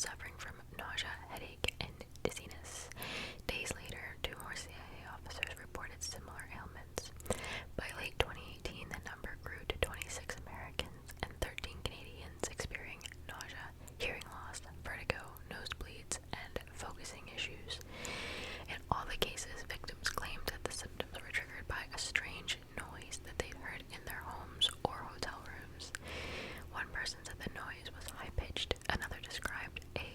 suffering from nausea, headache, and dizziness. Days later, 2 more CIA officers reported similar ailments. By late 2018, the number grew to 26 Americans and 13 Canadians experiencing nausea, hearing loss, vertigo, nosebleeds, and focusing issues. In all the cases, victims claimed that the symptoms were triggered by a strange noise that they heard in their homes or hotel rooms. One person said the noise was high-pitched, another described a,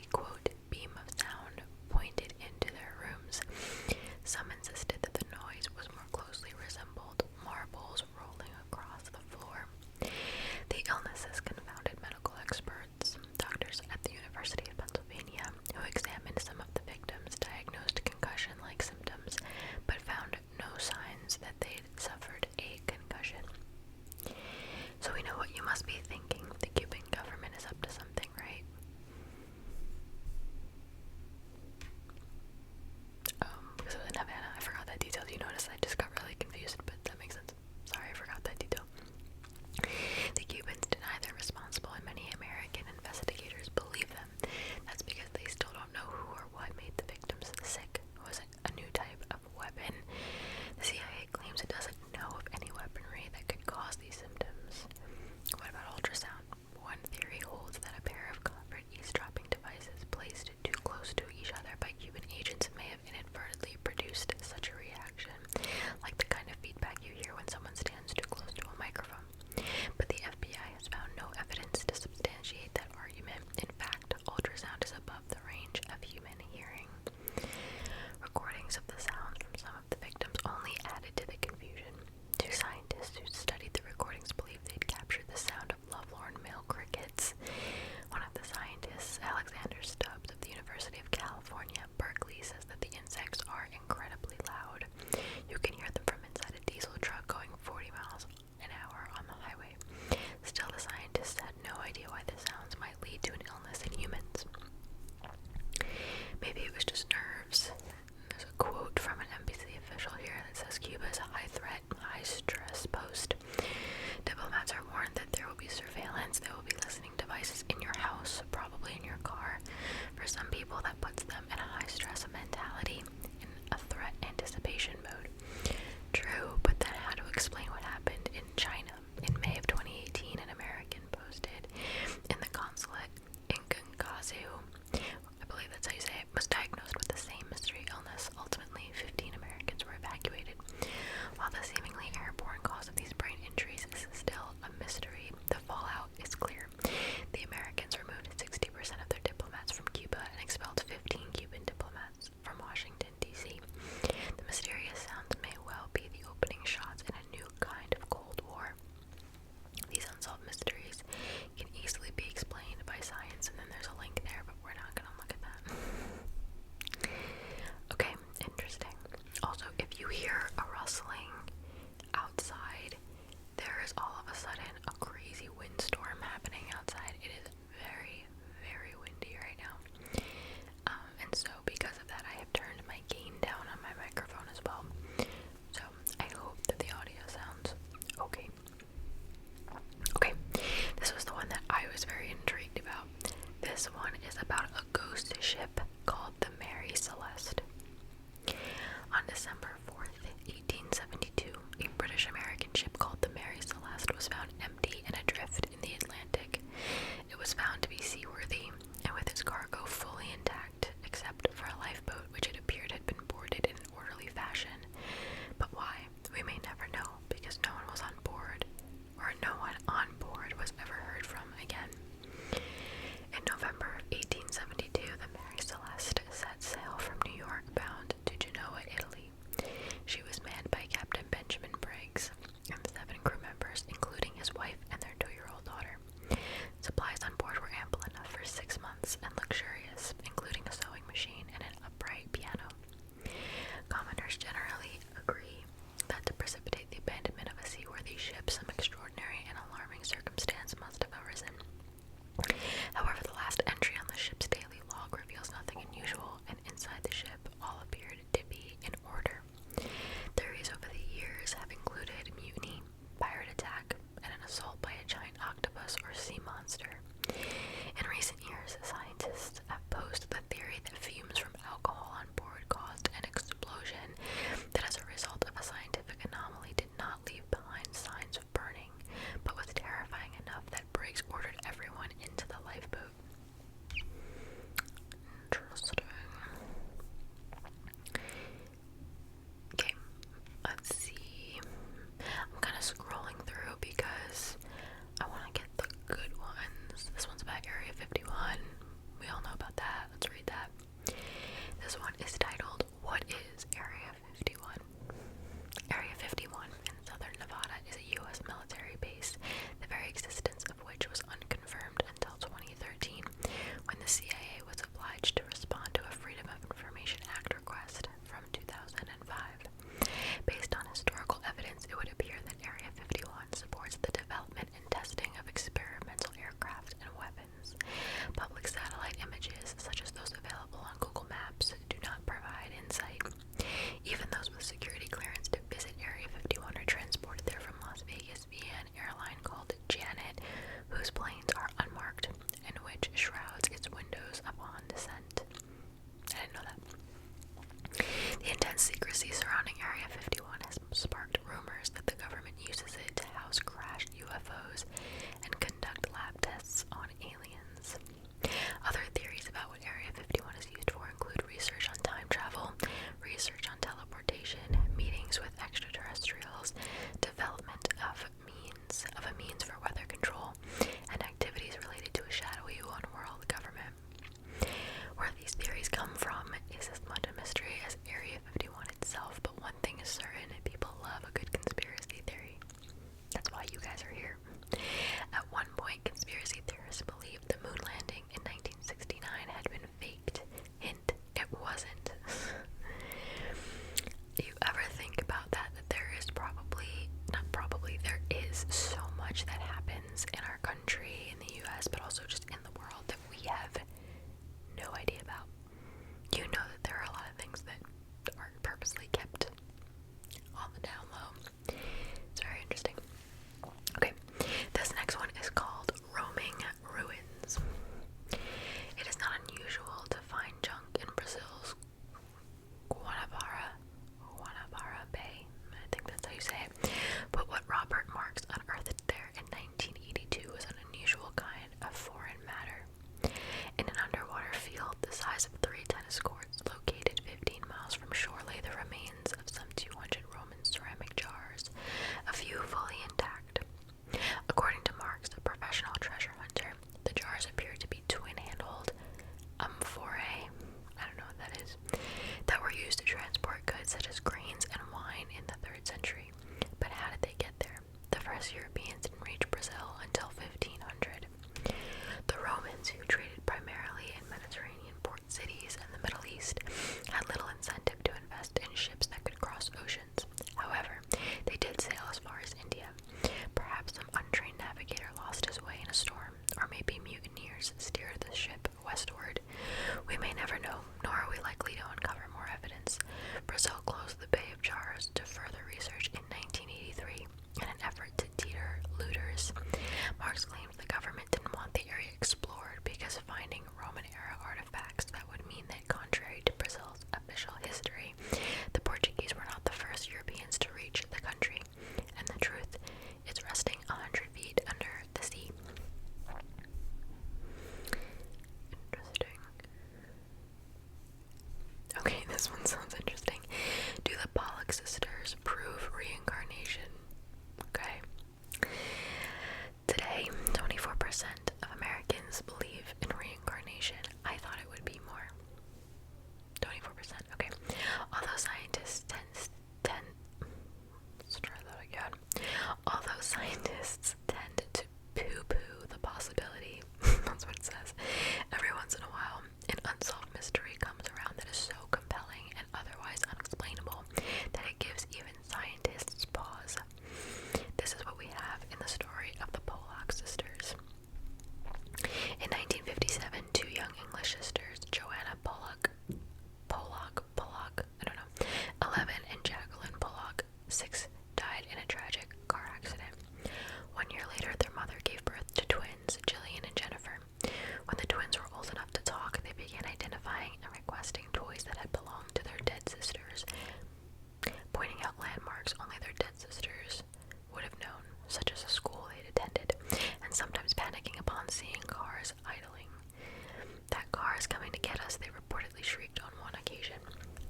US Europeans didn't reach Brazil until 1500. The Romans, who traded primarily in Mediterranean port cities and the Middle East, had little incentive to invest in ships that could cross oceans. However, they did sail as far as India. Perhaps some untrained navigator lost his way in a storm, or maybe mutineers steered the ship westward. We may never know, nor are we likely to uncover more evidence. Brazil closed the Bay of Jars to further research in 1983 in an effort to deter looters. Marx claimed the government didn't want the area explored because finding Roman-era artifacts that would mean that, contrary to Brazil's official history, the Portuguese were not the first Europeans to reach the country, and the truth is resting 100 feet under the sea. Interesting. Okay, this one sounds interesting. Do the Poock Sisters prove reincarnation? Okay. Today, 24% of Americans believe in reincarnation. I thought it would be more. 24%, okay. Although scientists tend to poo-poo the possibility, that's what it says, every once in a while, an unsolved mystery comes around that is so compelling and otherwise unexplainable that it gives even scientists pause. This is what we have in the story of the Poock Sisters. In 1957, two young English sisters, Joanna Pollock, 11, and Jacqueline Pollock, 6, died in a tragic car accident. 1 year later, their mother gave birth to twins, Jillian and Jennifer. When the twins were old enough to talk, they began identifying and requesting toys that had belonged to their dead sisters, pointing out landmarks only their dead sisters would have known, such as a school they'd attended, and sometimes panicking upon seeing cars idling. "That car is coming to get us," they reportedly shrieked on one occasion.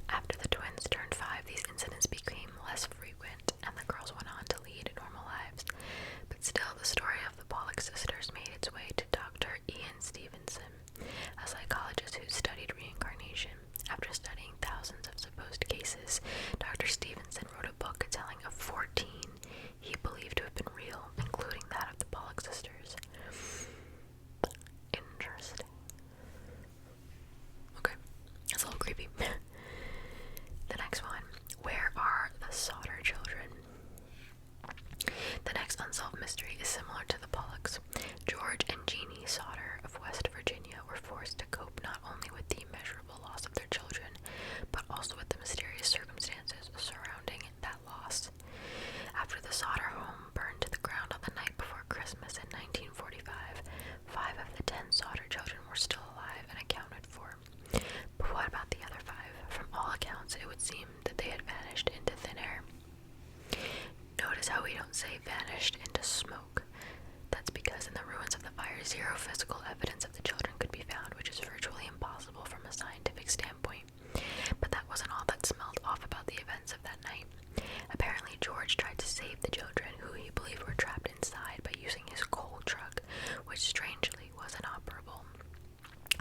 After the twins turned 5, these incidents became less frequent, and the girls went on to lead normal lives. But still, the story of the Poock Sisters made its way to Dr. Ian Stevenson, a psychologist who studied reincarnation. After studying thousands of supposed cases, Dr. Stevenson wrote a book telling of 14 he believed to have been real, including that of the Poock Sisters. Interesting. Okay, that's a little creepy. The next one, where are the 𝓢𝓸𝓬𝓲𝓪 children? The next unsolved mystery is similar to the Pollocks. George and Jeannie 𝓢𝓸 of West Virginia were forced to cope not only with the immeasurable loss of their children, but also with the mysterious circumstances surrounding that loss. After the 𝓢𝓸 home burned to the ground on the night before Christmas in 1945, 5 of the 10 𝓢𝓸 children were still alive and accounted for. But what about the other 5? From all accounts, it would seem that they had vanished into thin air. Notice how we don't say vanished into smoke. That's because in the ruins of the fire, 0 physical evidence of the children could be found, which is virtually impossible from a scientific standpoint. But that wasn't all that smelled off about the events of that night. Apparently, George tried to save the children, who he believed were trapped inside, by using his coal truck, which strangely was inoperable.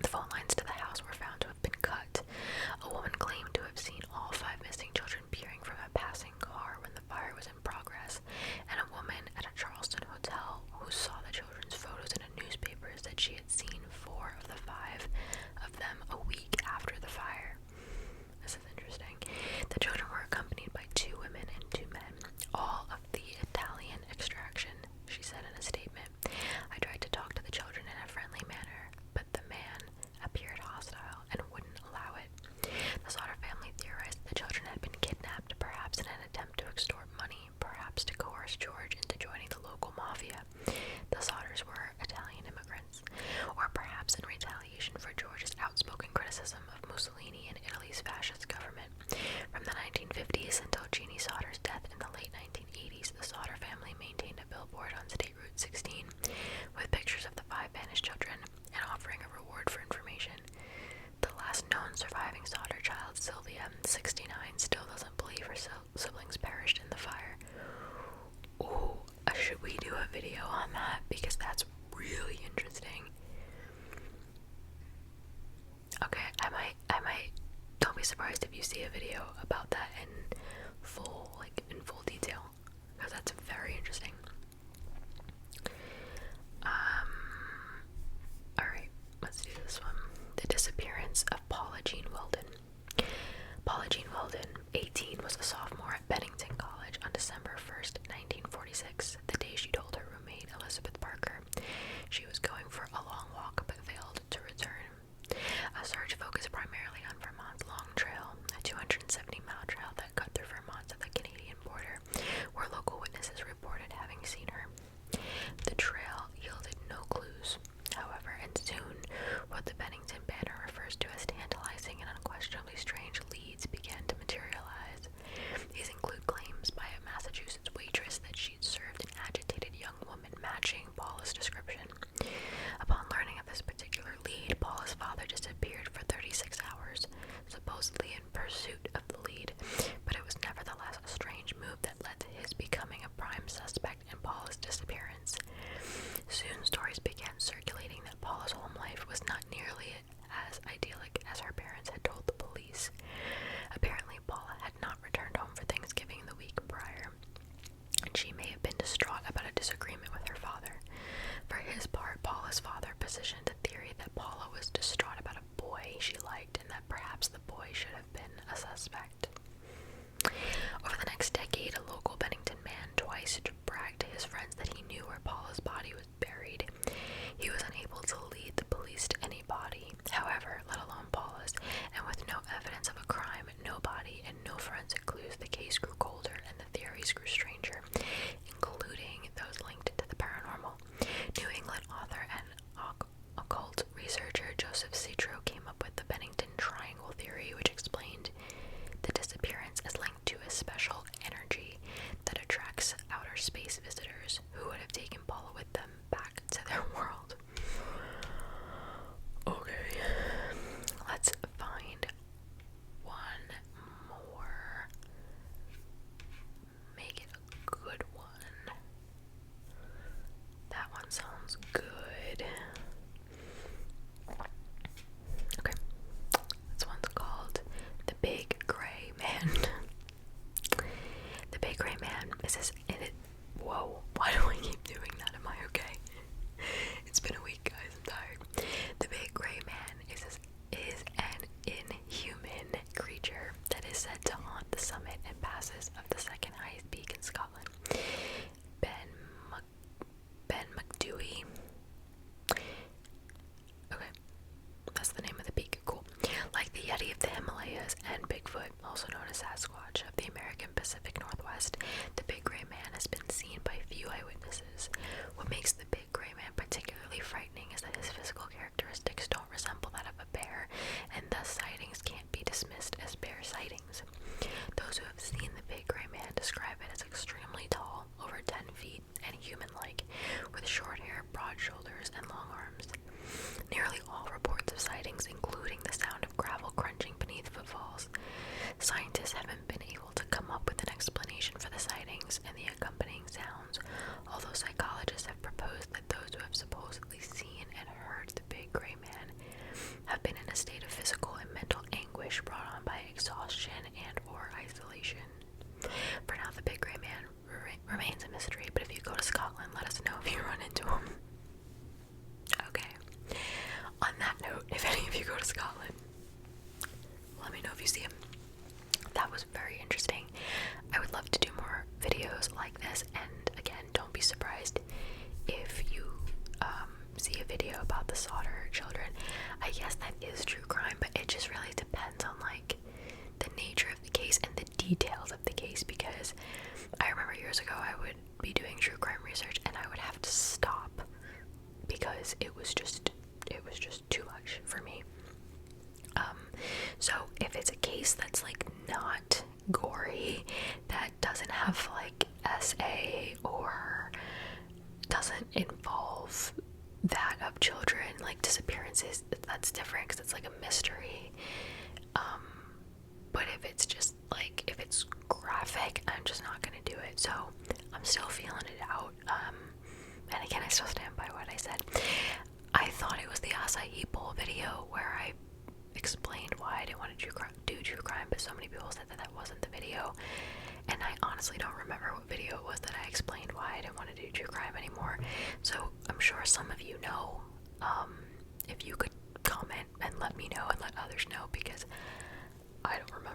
The phone lines to the house were found to have been cut. A woman claimed to have seen all 5 missing children peering from a passing car when the fire was in progress, and a woman at a Charleston hotel who saw the children's photos in a newspaper said she had seen 4 of the 5 of them a week after the fire. This is interesting. The children were accompanied by 2 women and 2 men, all of the Italian extraction, she said in a statement. "I tried to talk to the children in a friendly manner, but the man appeared hostile and wouldn't allow it." The 𝓢𝓸 family theorized that the children had been kidnapped, perhaps in an attempt to extort money, perhaps to coerce George into joining the local mafia. The 𝓢𝓸s were Italian immigrants, or perhaps in retaliation for George's outspoken criticism of Mussolini and Italy's fascist government. From the 1950s until Jeannie 𝓢𝓸's death in the late 1980s, the 𝓢𝓸 family maintained a billboard on State Route 16 with pictures of the 5 vanished children and offering a reward for information. The last known surviving 𝓢𝓸 child, Sylvia, 69, still doesn't believe her siblings perished in the fire. Ooh, should we do a video on that? Because that's really interesting. Okay, I might, don't be surprised if you see a video about that in full detail, because that's very interesting. space visitors who would have taken Paula with them back to their world. Okay, let's find one more. Make it a good one. That one sounds good. Okay, this one's called The Big Gray Man. The Big Gray Man is this in it. Whoa, why do I keep doing that? Am I okay? It's been a week, guys, I'm tired. The Big Gray Man is an inhuman creature that is said to haunt the summit and passes of the second highest peak in Scotland. Ben McDewey. Okay, that's the name of the peak. Cool. Like the Yeti of the Himalayas and Bigfoot, also known as Sasquatch of the American Pacific Northwest, the Big Gray Man has been seen by few eyewitnesses. What makes the Big Gray Man particularly frightening is that his physical characteristics don't resemble that of a bear, and thus sightings can't be dismissed as bear sightings. Those who have seen the Big Gray Man describe it as extremely tall, over 10 feet, and human-like, with short hair, broad shoulders, and long arms. Nearly all reports of sightings, including the sound of gravel crunching beneath footfalls. Scientists haven't been able to come up with an explanation for the sightings and the accompanying sounds, although psychologists have proposed that those who have supposedly seen and heard the Big Gray Man have been in a state of physical and mental anguish brought on by exhaustion and or isolation. For now, the Big Gray Man remains a mystery, but if you go to Scotland, let us know if you run into him. Okay. On that note, if any of you go to Scotland, let me know if you see him. That was very interesting. I would love to do more videos like this, and again, don't be surprised if you see a video about the Soldering Children. I guess that is true crime, but it just really depends on like the nature of the case and the details of the case, because I remember years ago I would be doing true crime research and I would have to stop because it was just too much for me. So if it's a case that's like not gory, that doesn't have like SA or doesn't involve that of children, like disappearances, that's different because it's like a mystery. But if it's just like, if it's graphic, I'm just not gonna do it. So I'm still feeling it out. And again, I still stand by what I said. I thought it was the acai bowl video where I explained why I didn't want to do true crime, but so many people said that that wasn't the video, and I honestly don't remember what video it was that I explained why I didn't want to do true crime anymore. So I'm sure some of you know. If you could comment and let me know and let others know, because I don't remember